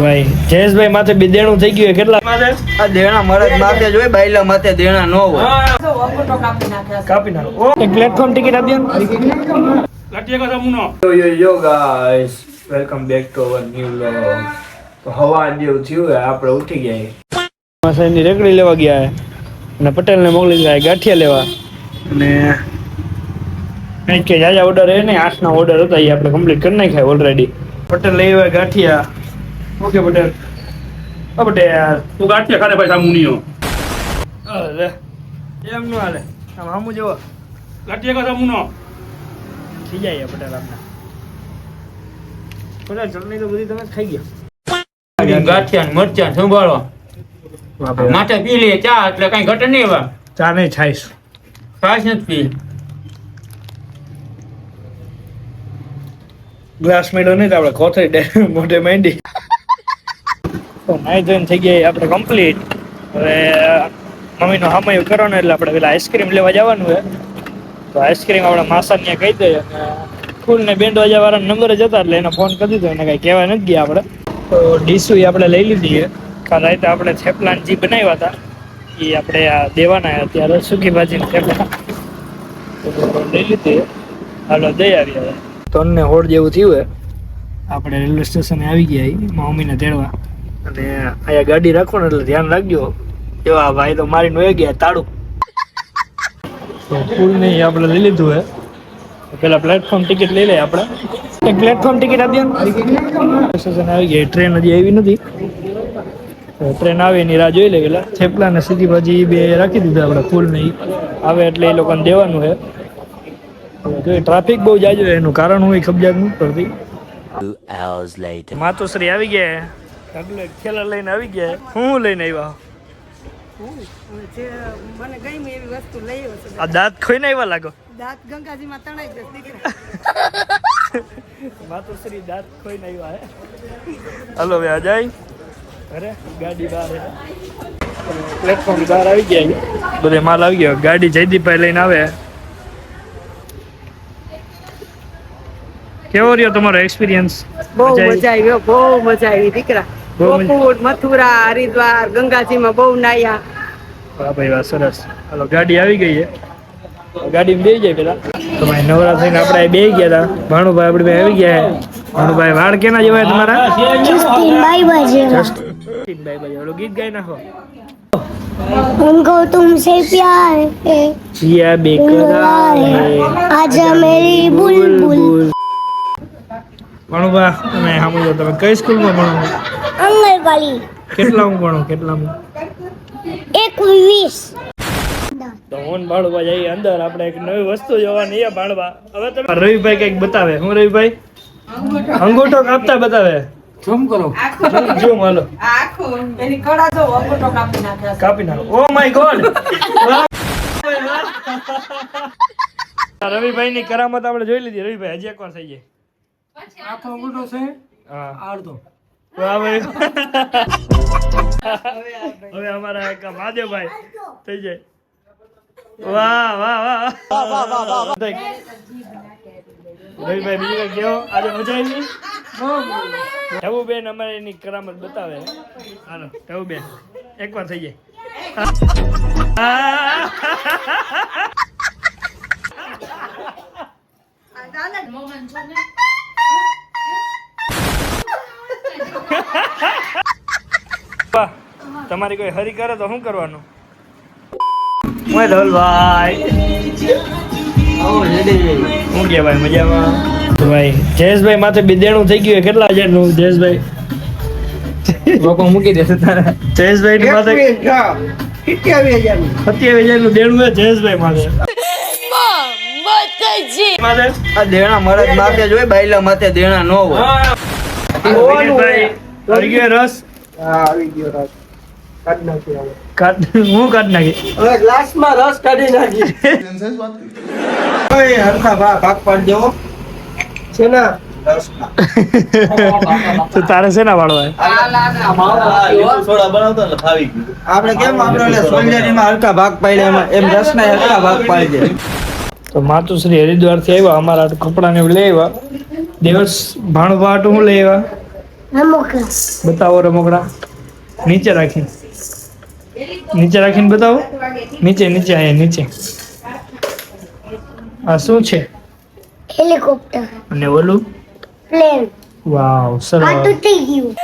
ભાઈ જયેશભાઈ માથે બે દેણું થઈ ગયું કેટલા માથે? આ દેણા મરદ માથે જ હોય, બાયલા માથે દેણા ન હોય. કાપી નાખો. એક પ્લેટફોર્મ ટિકિટ આપી દો. યો guys, welcome back to our new vlog. તો હવા જેવું થયું આપણે ઉઠી ગયા. માસાની રેકડી લેવા ગયા અને પટેલને મોકલી ગયા ગાંઠિયા લેવા. અને કંઈક કે જાજા ઓર્ડર હે ને 8ના ઓર્ડર હતા એ આપણે કમ્પ્લીટ કરી નાખ્યા ઓલરેડી. પટેલ લઈ આવ્યા ગાંઠિયા. ઓકે પટેલ. ઓ પટેલ તું ગાંઠિયા ખાને ભાઈ સામુનિયો અરે એમ નું હાલે. આમ હામું જોવો ગાંઠિયા ખા સામુનો થઈ જાય પટેલ આપણે. પટેલ ચટણી તો બધી તમે ખાઈ ગયા. ગાંઠિયા મરચા સંભાળો, માથે પી લે ચા એટલે કઈ ઘટે નહીં. હવે ચા નહીં છાઈશ. છાશ નથી પી. ગ્લાસ મેળો નહીં તો આપણે કોથળી મોઢે માંડી. તો નાઈ ધોઈને થઈ ગયા આપણે કમ્પ્લીટ. હવે મમ્મીનો હામયું કરો ને એટલે આપણે પેલા આઈસ્ક્રીમ લેવા જવાનું છે. તો આઈસ્ક્રીમ આપણે માસાને ત્યાં કહી દઈએ. અને ફૂલ ને બેન્ડ વાજા વાળા નંબર જ હતા એટલે એને ફોન કરી દીધો. એને કાંઈ કહેવા નથી ગયા આપણે. તો ડીસુઈ આપણે લઈ લીધી છે. કાલ રાતે આપણે થેપલાન જે બનાવ્યા હતા એ આપણે આ દેવાના અત્યારે સૂકી ભાજીને થેપલા લઈ લીધી. હાલો દઈ આવી હવે. તનને હોડ જેવું થયું હોય આપણે રેલવે સ્ટેશને આવી ગયા મમ્મીને તેડવા. અને અહીંયા ગાડી રાખો ને એટલે ધ્યાન રાખજો. એવા ભાઈ તો મારીને વહી ગયા તાળું. તો ફૂલ નહીં આપણે લઈ લીધું હે. પેલા પ્લેટફોર્મ ટિકિટ લઈ લઈએ આપણે. એક પ્લેટફોર્મ ટિકિટ આપી દો. સ્ટેશન આવી ગઈ. ટ્રેન હજી આવી નથી. ટ્રેન આવે એની રાહ જોઈ લે. પેલા થેપલા ને સીધી ભાજી બે રાખી દીધા આપણે. ફૂલ નહીં આવે એટલે એ લોકોને દેવાનું છે. ટ્રાફિક બહુ જાજો એનું કારણ હું ખબર નથી પડતી. માતુશ્રી આવી ગયા. ખેલા લઈને આવી ગયા. હું લઈને આવ્યા? મને ગઈ એવી વસ્તુ લઈ આવ્યો છું. આ દાંત ખોઈને આવ્યા લાગો. દાંત ગંગાજીમાં તણાઈ જશે દીકરા. માતુશ્રી દાંત ખોઈને આવ્યા હે. હાલો હવે આ જાય અરે ગાડી બહાર પ્લેટફોર્મ બહાર આવી ગયા. બધે માલ આવી ગયો. ગાડી જયદીપભાઈ લઈને આવે. કેવો રહ્યો તમારો એક્સપિરિયન્સ? બહુ મજા આવી, બહુ મજા આવી દીકરા. ગોકુળ, મથુરા, હરિદ્વાર, ગંગાજીમાં બહુ નાયા. વાહ ભાઈ વાહ, સરસ. હાલો ગાડી આવી ગઈ છે. ગાડીમાં બેસી જાય પેલા. તો ભાઈ નવરા થઈને આપણે બેસી ગયા હતા. ભાણુભાઈ આપણે આવી ગયા. ભાણુભાઈ વાળ કેના જેવા તમારા? जस्टिन ભાઈ ઓલો ગીત ગાઈ નાખો. उनको तुमसे प्यार है जिया बेकरार है आजा मेरी बुलबुल. ભણુભા તમે સાંભળો, તમે કઈ સ્કૂલમાં ભણો? आंगनवाड़ी કેટલામાં ભણો? કેટલામાં? 21. તો હું ભાણુભા જઈએ અંદર. આપણે એક નવી વસ્તુ જોવાની છે ભાણુભા. હવે તમે રવિભાઈ કઈક બતાવે. હું રવિભાઈ અંગૂઠો કાપતા બતાવે. શું કરો? જો માલો આખો એની કડા જો અંગૂઠો કાપી નાખ્યા. કાપી નાખો. Oh my God. રવિભાઈ ની કરામત આપણે જોઈ લીધી. રવિભાઈ હજી એકવાર થઈ જાય. આખો અંગૂઠો છે. હા આડતો. હવે અમારા એક મહાદેવભાઈ થઈ જાય. વાહ વાહ વાહ. રવિભાઈ બીજું કઈ કેવો? આજે મજા આવી? ટબુબેન અમારે એની કરામત બતાવે. હાલો ટબુબેન એકવાર થઈ જાય. તમારી કોઈ હરી કરે તો શું કરવાનું? ધવલભાઈ શું કે ભાઈ મજામાં? તો ભાઈ જયેશભાઈ માથે બે દેણું થઈ ગયું. કેટલા હજારનું જયેશભાઈ? લોકો મૂકી દેશે તારા. જયેશભાઈ ની માથે 27,000 નું દેણું છે જયેશભાઈ માથે. આ દેણા મરદ માથે જ હોય, બાયલા માથે દેણા ન હોય. ભાઈ આવી ગયો રસ. આવી ગયો રાત. હું કાઢ નાખી. હવે ગ્લાસમાં રસ કાઢી નાખી. ઓય હરખા ભાગ પાડ દેવો છે ને રસના. તો તારે છે ના વાળવા? આપણે કેમ આપણે સોલ્જરીમાં હલકા ભાગ પાડ્યા એમાં એમ રસના હલકા ભાગ પાડી દે. તો માતુશ્રી હરિદ્વાર થી આવ્યા. અમારા કપડા ને લઈ આવ્યા. દિવસ ભાણુભા હું લઈ આવ્યા. રમકડા બતાવો રમકડા. નીચે રાખીને બતાવો. નીચે અહીંયા નીચે. આ શું છે? હેલિકોપ્ટર અને ઓલું? પ્લેન વાવ, સરસ. આ તૂટી ગયું